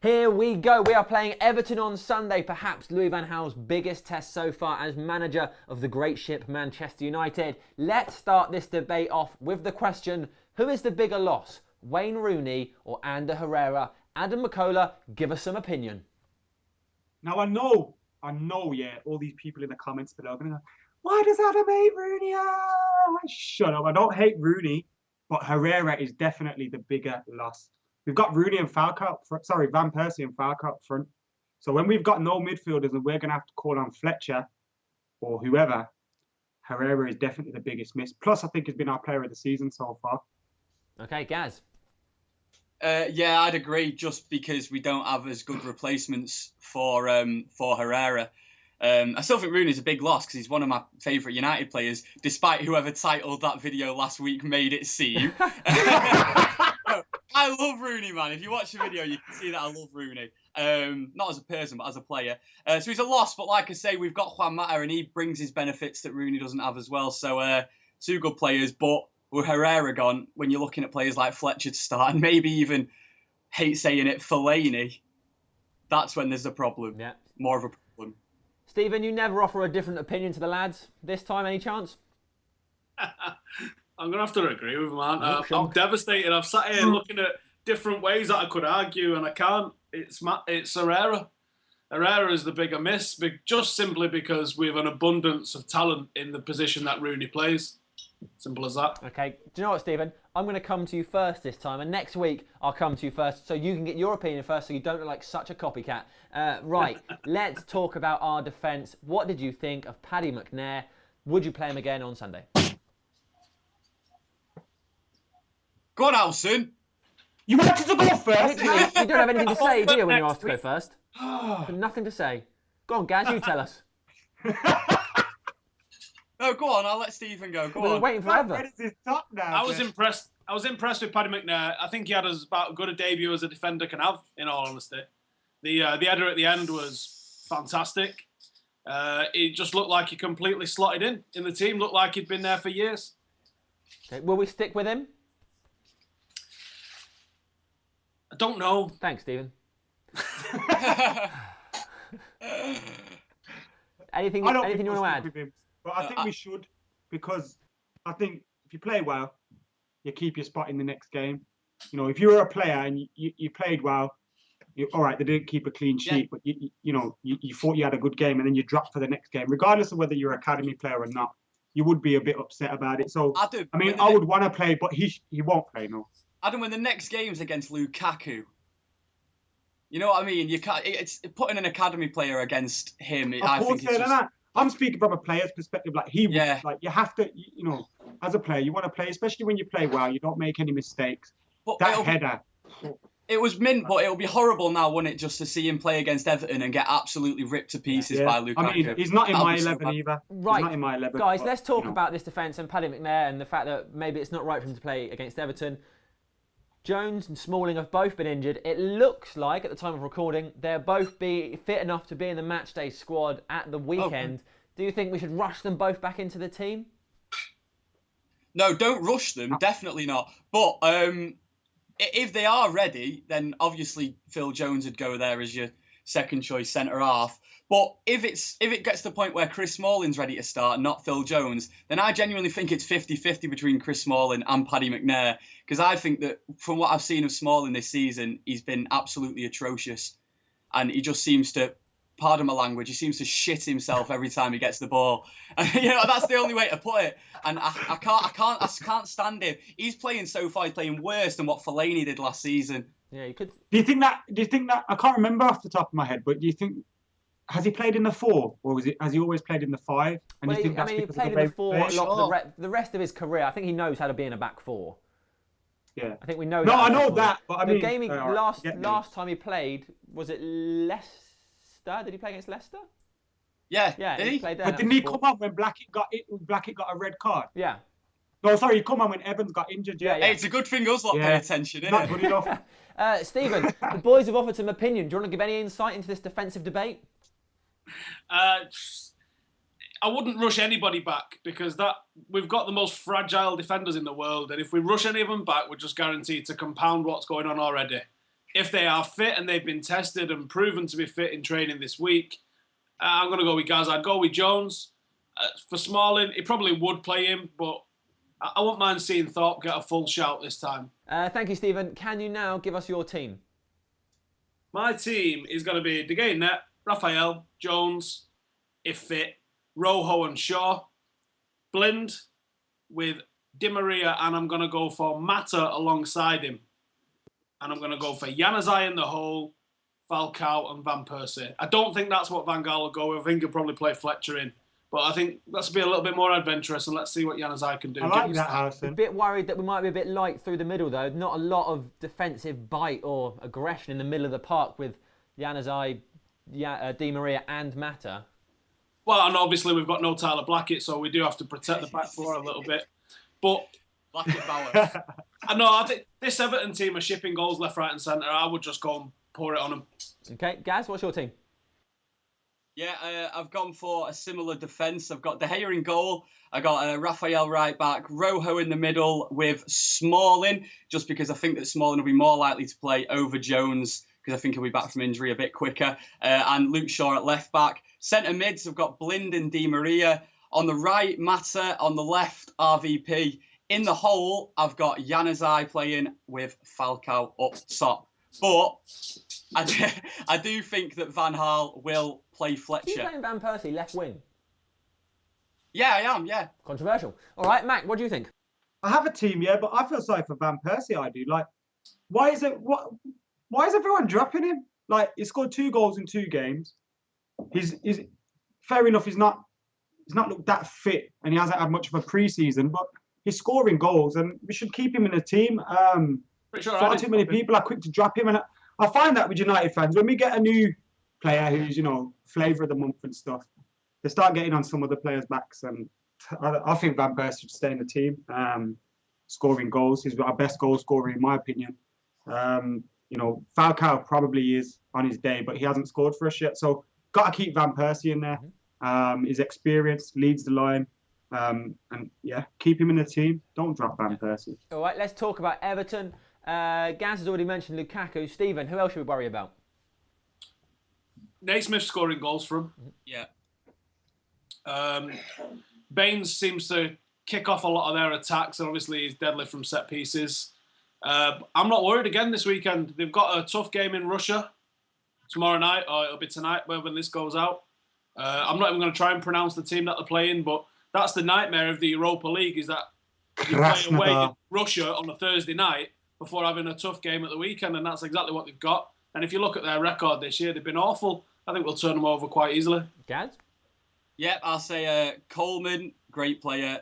Here we go. We are playing Everton on Sunday, perhaps Louis van Gaal's biggest test so far as manager of the great ship Manchester United. Let's start this debate off with the question, who is the bigger loss, Wayne Rooney or Ander Herrera? Adam McCullough, give us some opinion. Now I know, yeah, all these people in the comments below are going to go, why does Adam hate Rooney? Shut up. I don't hate Rooney, but Herrera is definitely the bigger loss. We've got Rooney and Falcao, Van Persie and Falcao up front. So when we've got no midfielders and we're going to have to call on Fletcher or whoever, Herrera is definitely the biggest miss. Plus, I think he's been our player of the season so far. Okay, Gaz. Yeah, I'd agree. Just because we don't have as good replacements for Herrera. I still think Rooney's a big loss because he's one of my favourite United players, despite whoever titled that video last week made it seem. I love Rooney, man. If you watch the video, you can see that I love Rooney. Not as a person, but as a player. So he's a loss, but like I say, we've got Juan Mata, and he brings his benefits that Rooney doesn't have as well. So two good players, but with Herrera gone, when you're looking at players like Fletcher to start, and maybe even, hate saying it, Fellaini, that's when there's a problem. Yeah. More of a problem. Stephen, you never offer a different opinion to the lads. This time, any chance? I'm going to have to agree with him, man. I'm devastated. I've sat here looking at different ways that I could argue, and I can't. It's Herrera. Herrera is the bigger miss, just simply because we have an abundance of talent in the position that Rooney plays. Simple as that. Okay. Do you know what, Stephen? I'm going to come to you first this time, and next week I'll come to you first so you can get your opinion first so you don't look like such a copycat. Right, let's talk about our defence. What did you think of Paddy McNair? Would you play him again on Sunday? Go on, Alson. You wanted to go first? Literally, you don't have anything to say, do you, when you're asked to go first? Nothing to say. Go on, Gaz, you tell us. No, go on. I'll let Stephen go. Go on. We're waiting forever. I was impressed. I was impressed with Paddy McNair. I think he had about as good a debut as a defender can have, in all honesty. The header at the end was fantastic. He just looked like he completely slotted in the team. Looked like he'd been there for years. Okay, will we stick with him? I don't know. Thanks, Stephen. anything you want to add? But I think we should, because I think if you play well, you keep your spot in the next game. You know, if you were a player and you played well, all right, they didn't keep a clean sheet, but you thought you had a good game and then you dropped for the next game, regardless of whether you're an academy player or not, you would be a bit upset about it. So, I would want to play, but he won't play, no. Adam, when the next game's against Lukaku, you know what I mean? You can't. It's putting an academy player against him. I think it's just... I'm speaking from a player's perspective. Like you have to, as a player, you want to play, especially when you play well. You don't make any mistakes. But that header. It was mint, but it'll be horrible now, wouldn't it, just to see him play against Everton and get absolutely ripped to pieces by Lukaku. I mean, he's not in my 11 either. Right, he's not in my 11. Guys, let's talk about this defence and Paddy McNair and the fact that maybe it's not right for him to play against Everton. Jones and Smalling have both been injured. It looks like, at the time of recording, they'll both be fit enough to be in the matchday squad at the weekend. Okay. Do you think we should rush them both back into the team? No, don't rush them. Definitely not. But if they are ready, then obviously Phil Jones would go there as your second choice centre-half. But if it gets to the point where Chris Smalling's ready to start, not Phil Jones, then I genuinely think it's 50-50 between Chris Smalling and Paddy McNair. Because I think that from what I've seen of Smalling this season, he's been absolutely atrocious. And he just seems to, pardon my language, he seems to shit himself every time he gets the ball. And, that's the only way to put it. And I can't stand him. He's playing so far, he's playing worse than what Fellaini did last season. Yeah, you could. Do you think that? I can't remember off the top of my head, but do you think? Has he played in the 4, or has he always played in the 5? And he played in the 4 a lot the rest of his career. I think he knows how to be in a back 4. Yeah, I think we know. No, I know that, but the game last time he played, was it Leicester? Did he play against Leicester? Yeah, did he? Played there. But didn't he come on when Blackett got a red card? Yeah. No, sorry, he come on when Evans got injured. Yeah. Hey, it's a good thing us lot pay attention, isn't it? Good enough. Stephen, the boys have offered some opinion. Do you want to give any insight into this defensive debate? I wouldn't rush anybody back because we've got the most fragile defenders in the world, and if we rush any of them back, we're just guaranteed to compound what's going on already. if they are fit and they've been tested and proven to be fit in training this week, I'm going to go with Gaz. I'd go with Jones. For Smalling, he probably would play him, but I won't mind seeing Thorpe get a full shout this time. Thank you, Stephen. Can you now give us your team? My team is going to be De Gea in net, Raphael, Jones, if fit, Rojo and Shaw. Blind with Di Maria, and I'm going to go for Mata alongside him. And I'm going to go for Januzaj in the hole, Falcao and Van Persie. I don't think that's what Van Gaal will go with. I think he'll probably play Fletcher in. But I think let's be a little bit more adventurous and let's see what Januzaj can do. I like that, Harrison. A bit worried that we might be a bit light through the middle, though. Not a lot of defensive bite or aggression in the middle of the park with Januzaj, Di Maria and Mata. Well, and obviously we've got no Tyler Blackett, so we do have to protect the back four a little bit. But Blackett Bowers. I think this Everton team are shipping goals left, right and centre. I would just go and pour it on them. Okay, Gaz, what's your team? Yeah, I've gone for a similar defence. I've got De Gea in goal. I got Raphael right back, Rojo in the middle with Smalling, just because I think that Smalling will be more likely to play over Jones, because I think he'll be back from injury a bit quicker. And Luke Shaw at left back. Centre mids, I've got Blind and Di Maria. On the right, Mata. On the left, RVP. In the hole, I've got Januzaj playing with Falcao up top. But I do think that Van Gaal will play Fletcher. Are you playing Van Persie left wing? Yeah, I am, yeah. Controversial. All right, Mac, what do you think? I have a team, yeah, but I feel sorry for Van Persie. I do. Like, why is everyone dropping him? Like, he scored 2 goals in 2 games. He's fair enough. He's not looked that fit, and he hasn't had much of a pre-season. But he's scoring goals, and we should keep him in the team. Far too many people are quick to drop him, and I find that with United fans, when we get a new player who's flavour of the month and stuff, they start getting on some of the players' backs, and I think Van Persie should stay in the team, scoring goals. He's our best goal scorer in my opinion. Falcao probably is on his day, but he hasn't scored for us yet, so got to keep Van Persie in there. His experience leads the line. And yeah, keep him in the team. Don't drop Van Persie. All right, let's talk about Everton. Gaz has already mentioned Lukaku. Stephen, who else should we worry about? Naismith scoring goals for him. Yeah. Baines seems to kick off a lot of their attacks, and obviously he's deadly from set pieces. I'm not worried again this weekend. They've got a tough game in Russia tomorrow night, or it'll be tonight when this goes out. I'm not even going to try and pronounce the team that they're playing, but that's the nightmare of the Europa League, is that you play away in Russia on a Thursday night before having a tough game at the weekend, and that's exactly what they've got. And if you look at their record this year, they've been awful. I think we'll turn them over quite easily. Gaz? Yeah, I'll say Coleman, great player.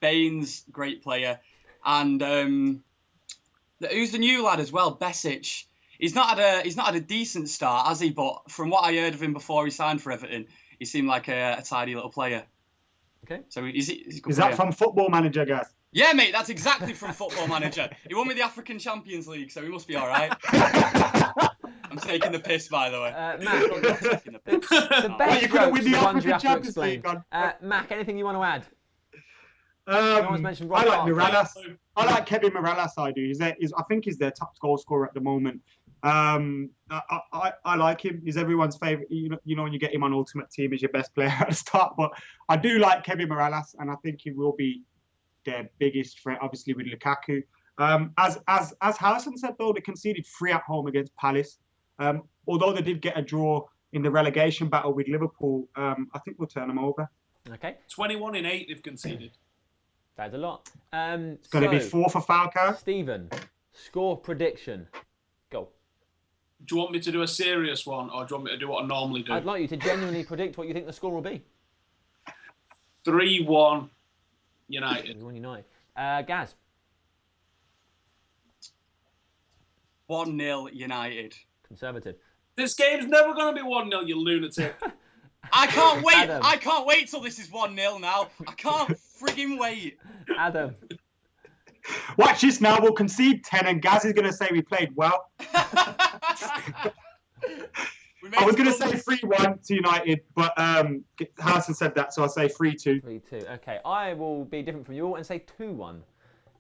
Baines, great player. And who's the new lad as well? Besic. He's not had a decent start, has he? But from what I heard of him before he signed for Everton, he seemed like a tidy little player. Okay. So he's a good Is player. that from Football Manager, guys? Yeah, mate, that's exactly from Football Manager. He won with the African Champions League, so he must be all right. I'm taking the piss, by the way. Mac, the best You're going to win the ones you African have to Champions explain. League. Mac, anything you want to add? No one's mentioned Rob I like Parker. Mirallas. I like Kevin Mirallas. I do. I think he's their top goal scorer at the moment. I like him. He's everyone's favourite. You know when you get him on Ultimate Team, he's your best player at the start. But I do like Kevin Mirallas, and I think he will be their biggest threat, obviously with Lukaku. As Harrison said though, they conceded 3 at home against Palace. Although they did get a draw in the relegation battle with Liverpool, I think we'll turn them over. Okay. 21 in 8 they've conceded. That's a lot. It's going to be 4 for Falcao. Stephen, score prediction. Go. Do you want me to do a serious one, or do you want me to do what I normally do? I'd like you to genuinely predict what you think the score will be. 3-1 United. 3-1 United. Gaz. 1-0 United. Conservative. This game's never going to be 1-0, you lunatic. I can't wait. Adam. I can't wait till this is 1-0 now. I can't frigging wait. Adam. Watch this now. We'll concede 10, and Gaz is going to say we played well. I was going to say 3-1 to United, but Harrison said that, so I'll say 3-2. 3-2. Okay, I will be different from you all and say 2-1.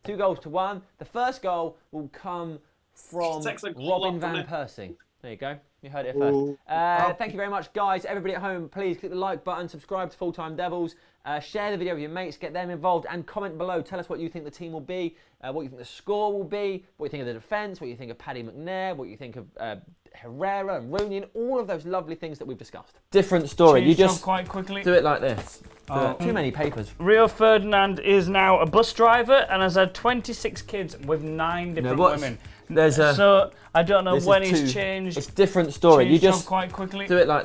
2 goals to 1. The first goal will come from Takes a goal Robin off, Van doesn't it? Persie. There you go. You heard it first. Thank you very much, guys. Everybody at home, please click the like button, subscribe to Full Time Devils, share the video with your mates, get them involved, and comment below. Tell us what you think the team will be, what you think the score will be, what you think of the defence, what you think of Paddy McNair, what you think of Herrera and Rooney, and all of those lovely things that we've discussed. Different story. Change You just job quite quickly. do it like this. Too many papers. Rio Ferdinand is now a bus driver and has had 26 kids with 9 different women. There's a. So I don't know this when is he's too- changed. It's different story. You Change job just quite quickly. do it like this.